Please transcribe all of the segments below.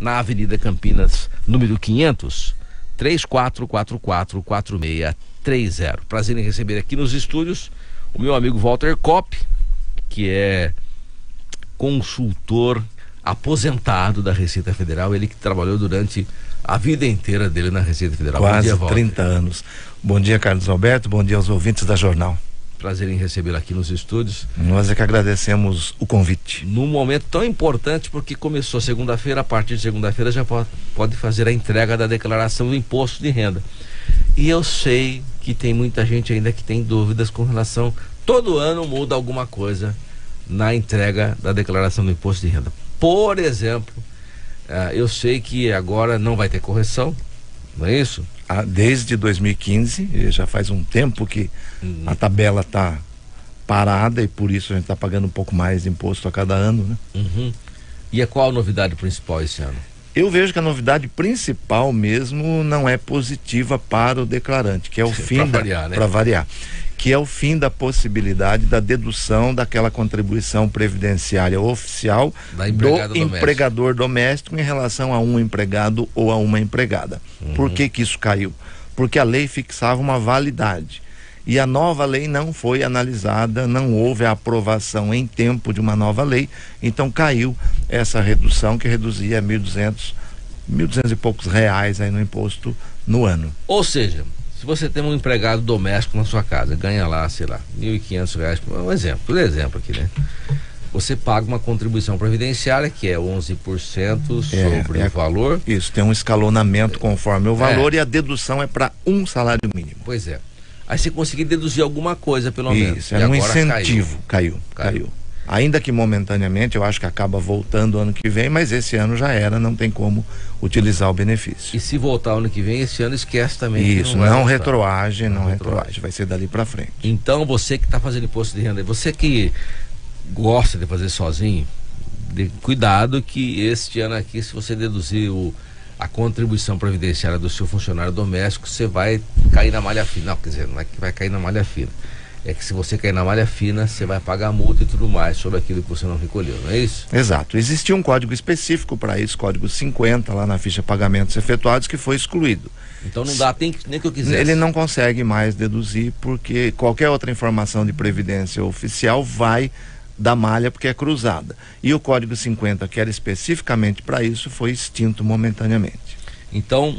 na Avenida Campinas, número 500, 3444-4630. Prazer em receber aqui nos estúdios o meu amigo Walter Kopp, que é consultor aposentado da Receita Federal, ele que trabalhou durante a vida inteira dele na Receita Federal. Quase Bom dia, 30 anos. Bom dia, Carlos Alberto, bom dia aos ouvintes da Jornal. Prazer em recebê-lo aqui nos estúdios. Nós é que agradecemos o convite. Num momento tão importante, porque começou segunda-feira, a partir de segunda-feira já pode fazer a entrega da declaração do imposto de renda. E eu sei que tem muita gente ainda que tem dúvidas com relação... Todo ano muda alguma coisa na entrega da declaração do imposto de renda. Por exemplo, eu sei que agora não vai ter correção, não é isso? Desde 2015, já faz um tempo que a tabela está parada e por isso a gente está pagando um pouco mais de imposto a cada ano, né? E qual a novidade principal esse ano? Eu vejo que a novidade principal mesmo não é positiva para o declarante, que é o fim para variar, que é o fim da possibilidade da dedução daquela contribuição previdenciária oficial do empregador doméstico em relação a um empregado ou a uma empregada. Por que isso caiu? Porque a lei fixava uma validade e a nova lei não foi analisada, não houve a aprovação em tempo de uma nova lei, então caiu essa redução que reduzia 1.200 e poucos reais aí no imposto no ano. Ou seja, se você tem um empregado doméstico na sua casa, ganha lá, sei lá, R$1.500, um exemplo aqui, né? Você paga uma contribuição previdenciária que é 11% sobre o valor. Isso, tem um escalonamento conforme o valor e a dedução é para um salário mínimo. Pois é. Aí você conseguir deduzir alguma coisa, pelo menos. Isso, é um incentivo. Caiu. Ainda que momentaneamente, eu acho que acaba voltando ano que vem, mas esse ano já era, não tem como utilizar o benefício. E se voltar ano que vem, esse ano esquece também. Isso, não retroage, vai ser dali para frente. Então, você que está fazendo imposto de renda, você que gosta de fazer sozinho, cuidado que este ano aqui, se você deduzir a contribuição previdenciária do seu funcionário doméstico, você vai cair na malha fina. Não, quer dizer, não é que vai cair na malha fina. É que se você cair na malha fina, você vai pagar multa e tudo mais sobre aquilo que você não recolheu, não é isso? Exato. Existia um código específico para isso, código 50, lá na ficha pagamentos efetuados, que foi excluído. Então não dá nem que eu quisesse. Ele não consegue mais deduzir, porque qualquer outra informação de previdência oficial vai da malha, porque é cruzada. E o código 50, que era especificamente para isso, foi extinto momentaneamente. Então,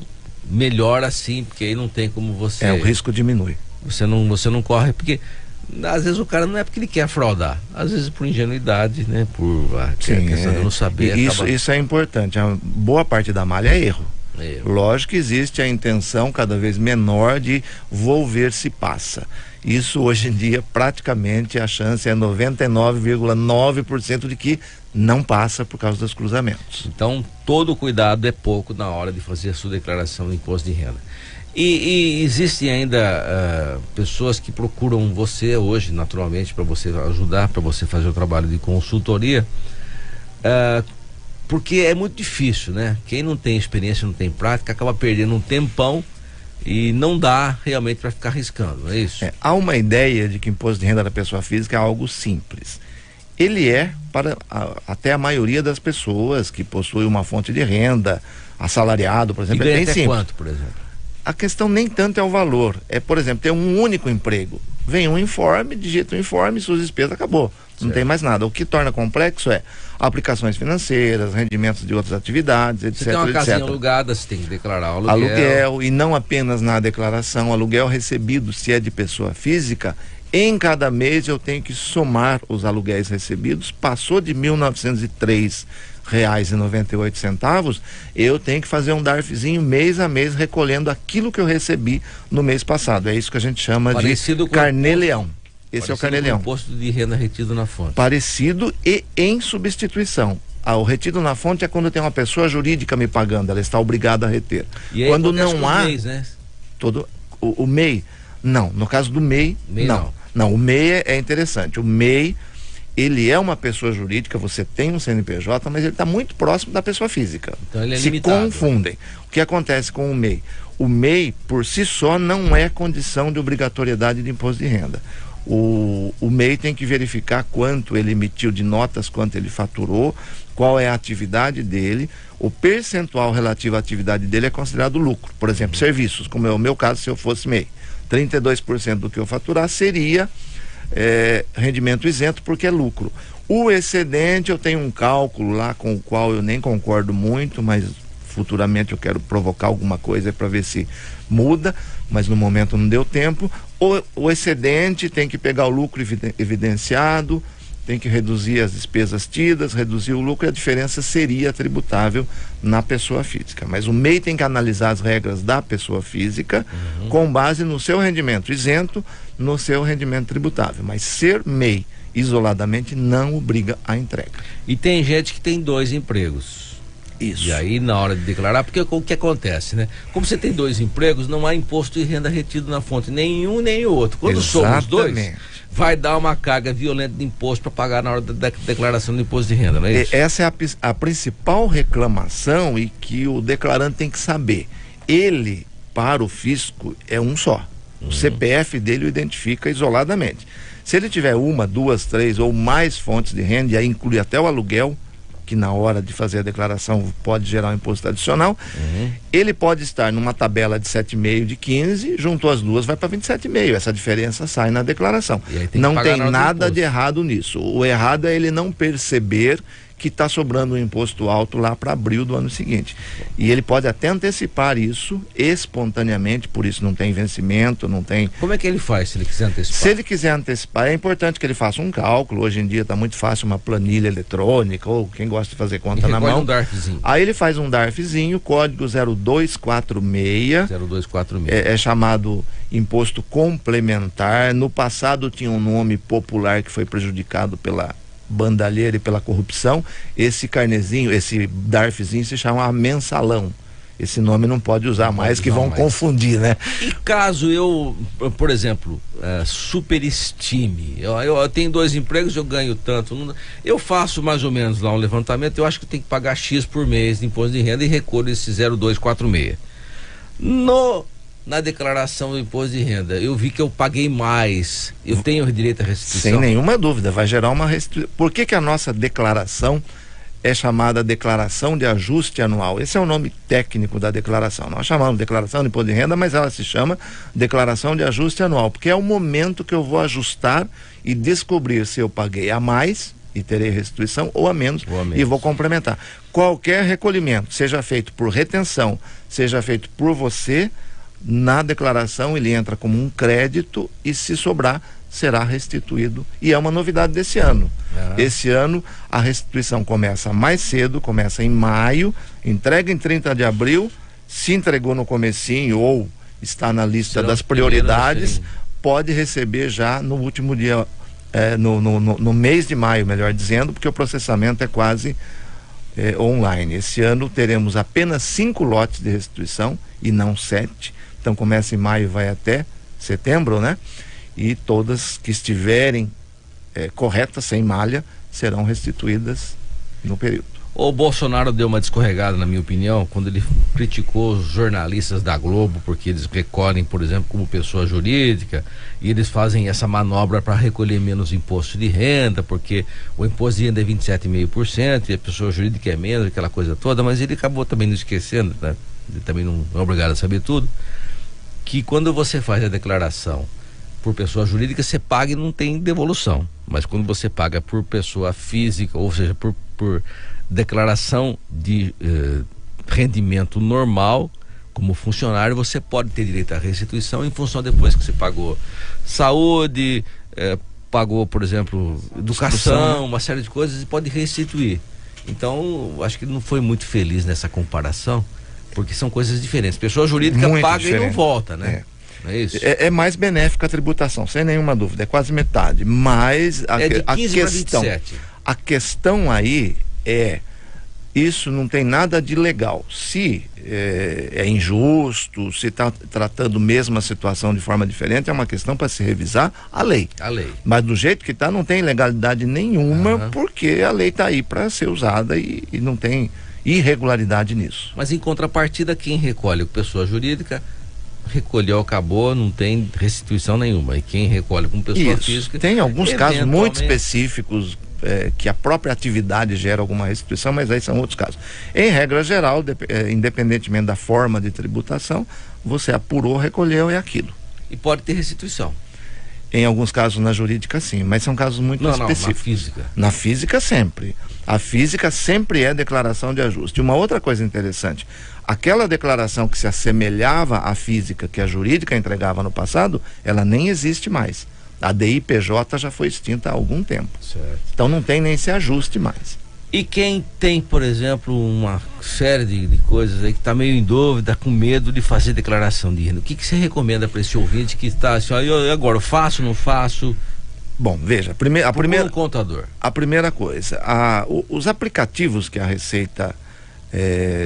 melhor assim, porque aí não tem como você... o risco diminui. Você não corre, porque às vezes o cara não é porque ele quer fraudar, às vezes por ingenuidade, né? Por questão de não saber. Isso é importante. A boa parte da malha é erro. Lógico que existe a intenção cada vez menor de vou ver se passa. Isso hoje em dia praticamente a chance é 99,9% de que não passa por causa dos cruzamentos. Então todo cuidado é pouco na hora de fazer a sua declaração de imposto de renda. E existem ainda pessoas que procuram você hoje, naturalmente, para você ajudar, para você fazer o trabalho de consultoria, porque é muito difícil, né? Quem não tem experiência, não tem prática, acaba perdendo um tempão e não dá realmente para ficar arriscando, não é isso? Há uma ideia de que o imposto de renda da pessoa física é algo simples. Ele é para até a maioria das pessoas que possuem uma fonte de renda, assalariado, por exemplo, é bem simples. Quanto, por exemplo? A questão nem tanto é o valor, por exemplo, ter um único emprego. Vem um informe, digita o informe, suas despesas, acabou. Não tem mais nada. O que torna complexo é aplicações financeiras, rendimentos de outras atividades, etc. Você tem uma casinha alugada, você tem que declarar o aluguel. E não apenas na declaração, aluguel recebido, se é de pessoa física, em cada mês eu tenho que somar os aluguéis recebidos. Passou de R$1.903,98, eu tenho que fazer um DARFzinho mês a mês recolhendo aquilo que eu recebi no mês passado. É isso que a gente chama de carnê-leão. Esse é o carnê-leão. Imposto de renda retido na fonte. Parecido e em substituição. O retido na fonte é quando tem uma pessoa jurídica me pagando, ela está obrigada a reter. E aí, quando não há mês, né? o MEI, não. No caso do MEI, não. Não, o MEI é interessante. O MEI, ele é uma pessoa jurídica, você tem um CNPJ, mas ele está muito próximo da pessoa física. Então ele é Se confundem. O que acontece com o MEI? O MEI, por si só, não é condição de obrigatoriedade de imposto de renda. O MEI tem que verificar quanto ele emitiu de notas, quanto ele faturou, qual é a atividade dele, o percentual relativo à atividade dele é considerado lucro. Por exemplo, serviços, como é o meu caso, se eu fosse MEI, 32% do que eu faturar seria rendimento isento, porque é lucro. O excedente, eu tenho um cálculo lá com o qual eu nem concordo muito, mas futuramente eu quero provocar alguma coisa para ver se muda, mas no momento não deu tempo. O excedente tem que pegar o lucro evidenciado, tem que reduzir as despesas tidas, reduzir o lucro, e a diferença seria tributável na pessoa física. Mas o MEI tem que analisar as regras da pessoa física com base no seu rendimento isento, no seu rendimento tributável. Mas ser MEI isoladamente não obriga a entrega. E tem gente que tem 2 empregos. Isso. E aí, na hora de declarar, porque o que acontece, né? Como você tem 2 empregos, não há imposto de renda retido na fonte, nenhum nem o outro. Quando somos 2, vai dar uma carga violenta de imposto para pagar na hora da declaração do imposto de renda, não é isso? Essa é a principal reclamação, e que o declarante tem que saber. Ele, para o fisco, é um só. O CPF dele o identifica isoladamente. Se ele tiver 1, 2, 3 ou mais fontes de renda, e aí inclui até o aluguel, que na hora de fazer a declaração pode gerar um imposto adicional, ele pode estar numa tabela de 7,5 de 15, juntou as duas, vai para 27,5. Essa diferença sai na declaração. Não tem nada de errado nisso. O errado é ele não perceber que está sobrando um imposto alto lá para abril do ano seguinte. E ele pode até antecipar isso espontaneamente, por isso não tem vencimento, não tem... Como é que ele faz se ele quiser antecipar? Se ele quiser antecipar, é importante que ele faça um cálculo. Hoje em dia está muito fácil uma planilha eletrônica, ou quem gosta de fazer conta na mão. Um DARFzinho. Aí ele faz um DARFzinho, código 0246. 0246. É chamado imposto complementar. No passado tinha um nome popular que foi prejudicado pela bandalheira e pela corrupção. Esse carnezinho, esse DARFzinho se chama mensalão. Esse nome não pode usar mais, que vão confundir, né? E caso eu, por exemplo, superestime, eu tenho 2 empregos, eu ganho tanto, eu faço mais ou menos lá um levantamento, eu acho que tem que pagar X por mês de imposto de renda e recolho esse 0246. Na declaração do imposto de renda, eu vi que eu paguei mais, eu tenho direito à restituição? Sem nenhuma dúvida, vai gerar uma restituição. Por que a nossa declaração é chamada declaração de ajuste anual? Esse é o nome técnico da declaração. Nós chamamos de declaração de imposto de renda, mas ela se chama declaração de ajuste anual, porque é o momento que eu vou ajustar e descobrir se eu paguei a mais e terei restituição, ou a menos, e vou complementar. Qualquer recolhimento, seja feito por retenção, seja feito por você, na declaração ele entra como um crédito, e se sobrar será restituído. E é uma novidade desse ano. Esse ano a restituição começa mais cedo, começa em maio, entrega em 30 de abril, se entregou no comecinho ou está na lista das prioridades, pode receber já no último dia, no mês de maio, melhor dizendo, porque o processamento é quase online. Esse ano teremos apenas 5 lotes de restituição e não 7. Então começa em maio e vai até setembro, né? E todas que estiverem corretas, sem malha, serão restituídas no período. O Bolsonaro deu uma descorregada, na minha opinião, quando ele criticou os jornalistas da Globo, porque eles recolhem, por exemplo, como pessoa jurídica, e eles fazem essa manobra para recolher menos imposto de renda, porque o imposto de renda é 27,5% e a pessoa jurídica é menos, aquela coisa toda. Mas ele acabou também não esquecendo, né? Ele também não é obrigado a saber tudo, que quando você faz a declaração por pessoa jurídica, você paga e não tem devolução. Mas quando você paga por pessoa física, ou seja, por declaração de rendimento normal, como funcionário, você pode ter direito à restituição em função depois que você pagou saúde, pagou, por exemplo, educação, uma série de coisas, e pode restituir. Então, acho que ele não foi muito feliz nessa comparação, porque são coisas diferentes. Pessoa jurídica muito paga diferente. E não volta, né? É isso? É mais benéfica a tributação, sem nenhuma dúvida, é quase metade. Mas a questão aí isso não tem nada de legal. Se é injusto, se está tratando mesmo a situação de forma diferente, é uma questão para se revisar a lei. Mas do jeito que está, não tem legalidade nenhuma, porque a lei está aí para ser usada e não tem irregularidade nisso. Mas em contrapartida, quem recolhe, pessoa jurídica, recolheu, acabou, não tem restituição nenhuma. E quem recolhe como pessoa física, tem alguns casos muito específicos, que a própria atividade gera alguma restituição, mas aí são outros casos. Em regra geral, independentemente da forma de tributação, você apurou, recolheu, é aquilo. E pode ter restituição? Em alguns casos na jurídica sim, mas são casos muito específicos. Na física. Na física sempre. A física sempre é declaração de ajuste. Uma outra coisa interessante, aquela declaração que se assemelhava à física que a jurídica entregava no passado, ela nem existe mais. A DIPJ já foi extinta há algum tempo. Certo. Então não tem nem esse ajuste mais. E quem tem, por exemplo, uma série de coisas aí que está meio em dúvida, com medo de fazer declaração de renda, o que você recomenda para esse ouvinte que está assim, agora eu faço, não faço? Bom, veja, um contador. A primeira coisa, os aplicativos que a Receita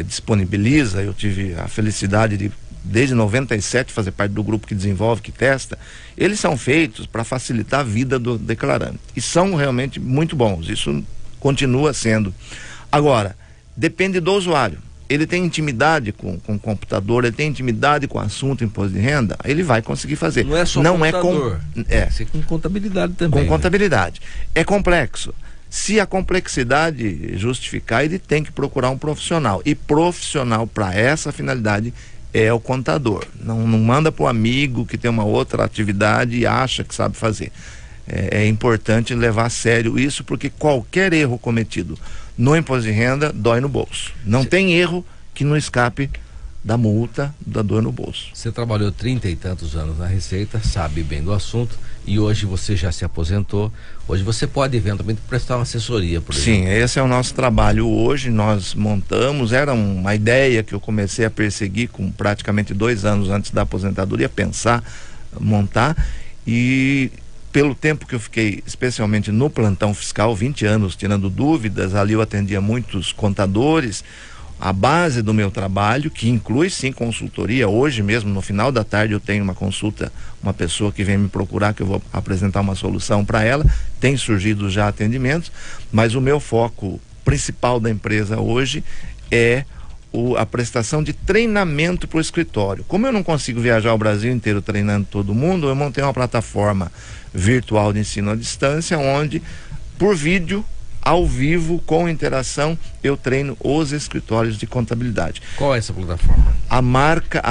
disponibiliza, eu tive a felicidade de, desde 97, fazer parte do grupo que desenvolve, que testa, eles são feitos para facilitar a vida do declarante. E são realmente muito bons, isso continua sendo. Agora, depende do usuário. Ele tem intimidade com o computador, ele tem intimidade com o assunto imposto de renda, ele vai conseguir fazer. Não é só computador. Você com contabilidade também. Com contabilidade. É complexo. Se a complexidade justificar, ele tem que procurar um profissional. E profissional para essa finalidade é o contador. Não manda para o amigo que tem uma outra atividade e acha que sabe fazer. É importante levar a sério isso, porque qualquer erro cometido no imposto de renda dói no bolso. Não tem erro que não escape da multa, da dor no bolso. Você trabalhou 30 e tantos anos na Receita, sabe bem do assunto, e hoje você já se aposentou. Hoje você pode eventualmente prestar uma assessoria, por exemplo. Sim, esse é o nosso trabalho hoje. Nós montamos, era uma ideia que eu comecei a perseguir com praticamente 2 anos antes da aposentadoria, pensar, montar, e pelo tempo que eu fiquei, especialmente no plantão fiscal, 20 anos tirando dúvidas, ali eu atendia muitos contadores. A base do meu trabalho, que inclui sim consultoria, hoje mesmo no final da tarde eu tenho uma consulta, uma pessoa que vem me procurar, que eu vou apresentar uma solução para ela, tem surgido já atendimentos, mas o meu foco principal da empresa hoje é a prestação de treinamento para o escritório. Como eu não consigo viajar o Brasil inteiro treinando todo mundo, eu montei uma plataforma virtual de ensino à distância, onde por vídeo, ao vivo, com interação, eu treino os escritórios de contabilidade. Qual é essa plataforma? A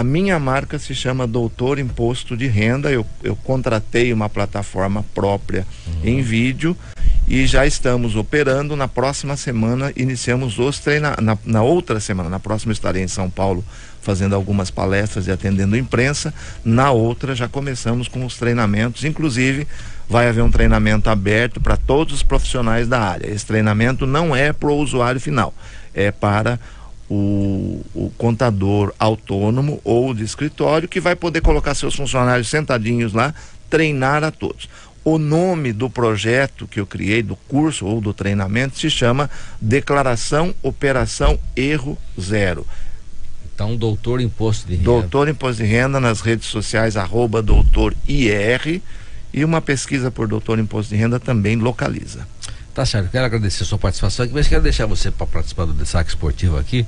minha marca se chama Doutor Imposto de Renda. Eu contratei uma plataforma própria em vídeo e já estamos operando. Na próxima semana iniciamos os treinamentos. Na outra semana, na próxima estarei em São Paulo fazendo algumas palestras e atendendo imprensa. Na outra já começamos com os treinamentos, inclusive vai haver um treinamento aberto para todos os profissionais da área. Esse treinamento não é para o usuário final, é para o contador autônomo ou de escritório, que vai poder colocar seus funcionários sentadinhos lá, treinar a todos. O nome do projeto que eu criei, do curso ou do treinamento, se chama Declaração Operação Erro Zero. Então, Doutor Imposto de Renda. Doutor Imposto de Renda nas redes sociais, @doutor-IR, e uma pesquisa por Doutor Imposto de Renda também localiza. Tá certo, quero agradecer a sua participação aqui, mas quero deixar você para participar do Destaque Esportivo aqui,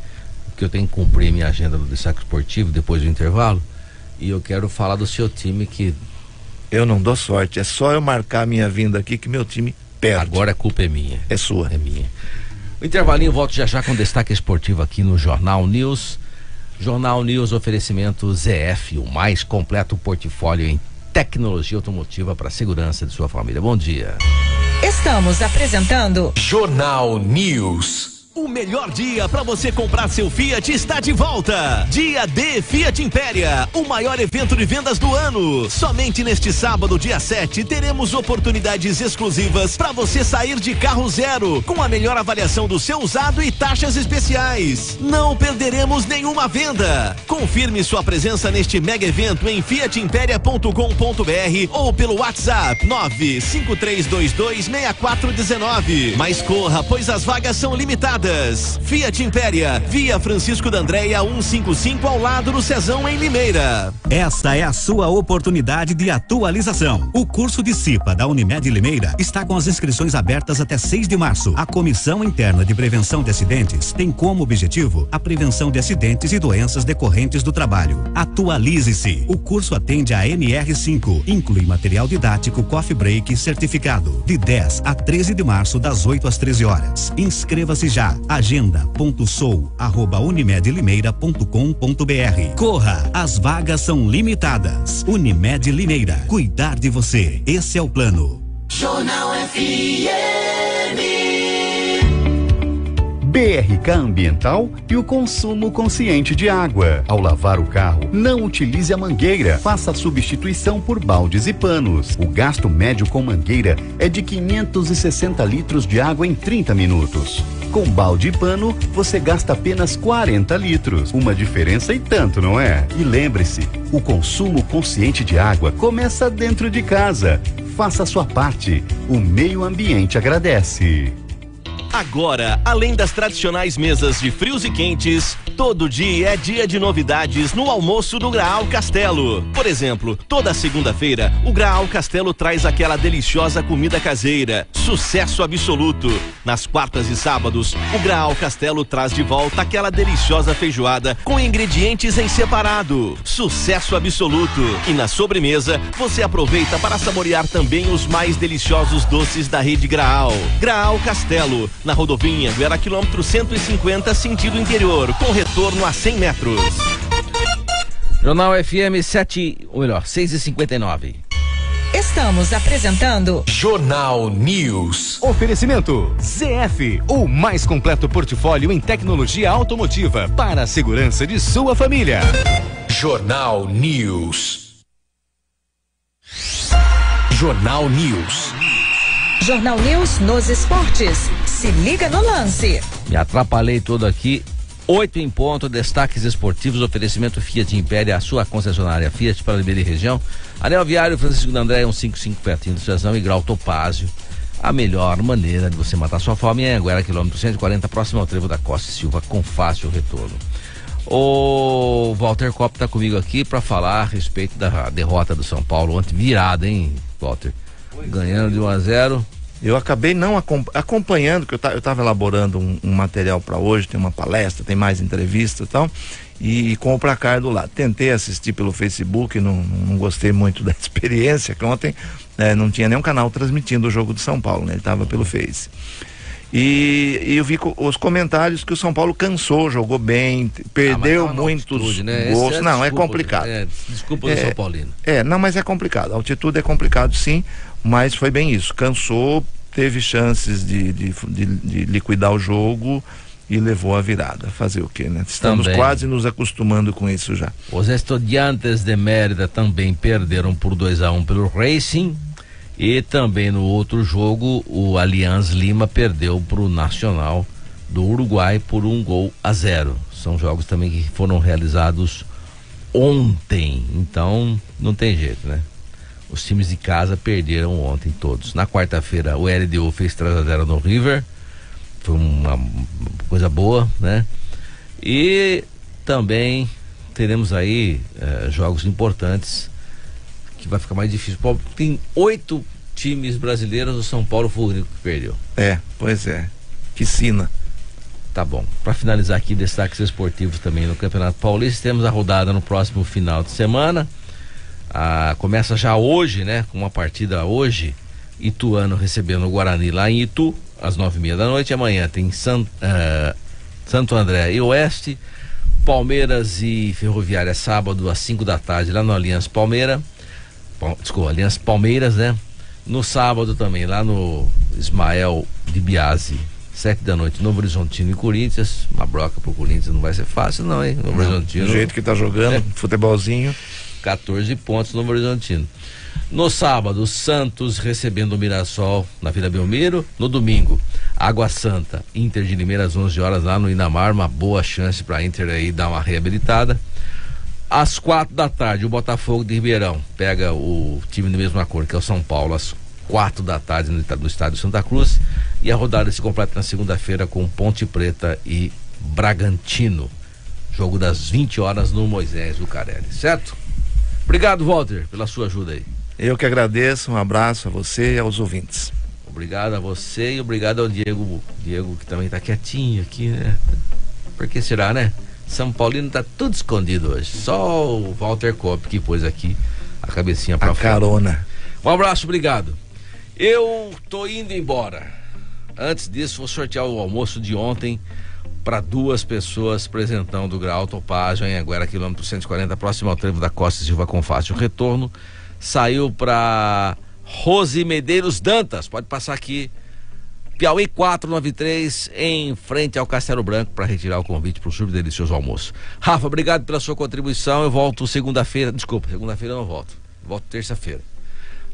porque eu tenho que cumprir minha agenda do Destaque Esportivo depois do intervalo, e eu quero falar do seu time que... Eu não dou sorte, é só eu marcar a minha vinda aqui que meu time perde. Agora a culpa é minha. É sua. É minha. O intervalinho, volto já com o Destaque Esportivo aqui no Jornal News. Jornal News, oferecimento ZF, o mais completo portfólio em tecnologia automotiva para a segurança de sua família. Bom dia. Estamos apresentando Jornal News. O melhor dia para você comprar seu Fiat está de volta. Dia D Fiat Impéria, o maior evento de vendas do ano. Somente neste sábado, dia 7, teremos oportunidades exclusivas para você sair de carro zero, com a melhor avaliação do seu usado e taxas especiais. Não perderemos nenhuma venda. Confirme sua presença neste mega evento em fiatimperia.com.br ou pelo WhatsApp 953226419. Mas corra, pois as vagas são limitadas. limitadas. Fiat Impéria, Via Francisco da Andréia 155, ao lado do Cezão, em Limeira. Esta é a sua oportunidade de atualização. O curso de CIPA da Unimed Limeira está com as inscrições abertas até 6 de março. A Comissão Interna de Prevenção de Acidentes tem como objetivo a prevenção de acidentes e doenças decorrentes do trabalho. Atualize-se. O curso atende a NR5, inclui material didático, coffee break certificado, de 10 a 13 de março, das 8 às 13 horas. Inscreva-se já. agenda.sou@unimedlimeira.com.br. Corra, as vagas são limitadas. Unimed Limeira, cuidar de você. Esse é o plano. Jornal FM. BRK Ambiental e o consumo consciente de água. Ao lavar o carro, não utilize a mangueira. Faça a substituição por baldes e panos. O gasto médio com mangueira é de 560 litros de água em 30 minutos. Com balde e pano, você gasta apenas 40 litros. Uma diferença e tanto, não é? E lembre-se, o consumo consciente de água começa dentro de casa. Faça a sua parte. O meio ambiente agradece. Agora, além das tradicionais mesas de frios e quentes, todo dia é dia de novidades no almoço do Graal Castelo. Por exemplo, toda segunda-feira, o Graal Castelo traz aquela deliciosa comida caseira. Sucesso absoluto. Nas quartas e sábados, o Graal Castelo traz de volta aquela deliciosa feijoada com ingredientes em separado. Sucesso absoluto. E na sobremesa, você aproveita para saborear também os mais deliciosos doces da rede Graal. Graal Castelo, na rodovia Anguera, quilômetro 150, sentido interior, com retorno a 100 metros. Jornal FM 6h59. Estamos apresentando Jornal News. Oferecimento ZF, o mais completo portfólio em tecnologia automotiva para a segurança de sua família. Jornal News. Jornal News. Jornal News nos esportes. Se liga no lance. Me atrapalhei todo aqui. 8 em ponto, destaques esportivos, oferecimento Fiat Impéria, a sua concessionária Fiat para Limeira e região. Anel Viário Francisco da Andréia 155, pertinho do Cezão, e Grau Topázio. A melhor maneira de você matar sua fome é Anguera, quilômetro 140, próximo ao Trevo da Costa e Silva, com fácil retorno. O Walter Kopp está comigo aqui para falar a respeito da derrota do São Paulo ontem, virada, hein, Walter? Ganhando de 1-0. Eu acabei não acompanhando, que eu estava elaborando um material para hoje, tem uma palestra, tem mais entrevistas e tal, e com o placar do lado. Tentei assistir pelo Facebook, não gostei muito da experiência, que ontem não tinha nenhum canal transmitindo o jogo do São Paulo, né? Ele estava pelo Face. E eu vi os comentários que o São Paulo cansou, jogou bem, perdeu muitos gols. Não, é complicado. Desculpa do São Paulino. Não, mas é complicado. A altitude é complicado, sim, mas foi bem isso. Cansou, teve chances de liquidar o jogo e levou a virada. Fazer o quê, né? Estamos também quase nos acostumando com isso já. Os Estudiantes de Mérida também perderam por 2-1 pelo Racing. E também no outro jogo, o Alianza Lima perdeu para o Nacional do Uruguai por 1-0. São jogos também que foram realizados ontem, então não tem jeito, né? Os times de casa perderam ontem todos. Na quarta-feira, o LDU fez 3-0 no River, foi uma coisa boa, né? E também teremos aí jogos importantes, que vai ficar mais difícil. Tem 8 times brasileiros, o São Paulo foi o único que perdeu. Pois é. Que sina. Tá bom. Para finalizar aqui, destaques esportivos também no Campeonato Paulista. Temos a rodada no próximo final de semana. Começa já hoje, né? Com uma partida hoje. Ituano recebendo o Guarani lá em Itu, às 9h30 da noite. Amanhã tem Santo André e Oeste. Palmeiras e Ferroviária sábado às 5 da tarde lá no Aliança Palmeiras, né? No sábado também, lá no Ismael de Biasi, 7 da noite, Novo Horizontino e Corinthians. Uma broca pro Corinthians não vai ser fácil não, hein? Novo Horizontino. Do jeito que tá jogando, futebolzinho. 14 pontos no Novo Horizontino. No sábado, Santos recebendo o Mirassol na Vila Belmiro. No domingo, Água Santa, Inter de Limeira às 11 horas lá no Inamar, uma boa chance pra Inter aí dar uma reabilitada. Às 4 da tarde, o Botafogo de Ribeirão pega o time da mesma cor, que é o São Paulo, às 4 da tarde no estádio Santa Cruz, e a rodada se completa na segunda-feira com Ponte Preta e Bragantino, jogo das 20 horas no Moisés Lucarelli, certo? Obrigado, Walter, pela sua ajuda aí. Eu que agradeço, um abraço a você e aos ouvintes. Obrigado a você e obrigado ao Diego, que também tá quietinho aqui, né? Por que será, né? São Paulino tá tudo escondido hoje, só o Walter Kopp que pôs aqui a cabecinha pra fora. Carona. Um abraço, obrigado. Eu tô indo embora. Antes disso, vou sortear o almoço de ontem para 2 pessoas, presentão do Grau Topázio, em Anguera, quilômetro 140, próximo ao trevo da Costa Silva com fácil retorno. Saiu para Rose Medeiros Dantas, pode passar aqui, Piauí 493, em frente ao Castelo Branco, para retirar o convite para o super delicioso almoço. Rafa, obrigado pela sua contribuição. Eu volto segunda-feira, segunda-feira eu não volto terça-feira,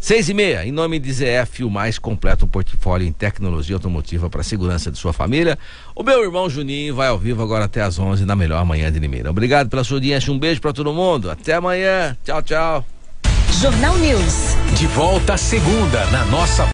6h30, em nome de ZF, o mais completo portfólio em tecnologia automotiva para a segurança de sua família. O meu irmão Juninho vai ao vivo agora até às 11 na melhor manhã de Limeira. Obrigado pela sua audiência, um beijo para todo mundo, até amanhã, tchau, tchau. Jornal News. De volta segunda na nossa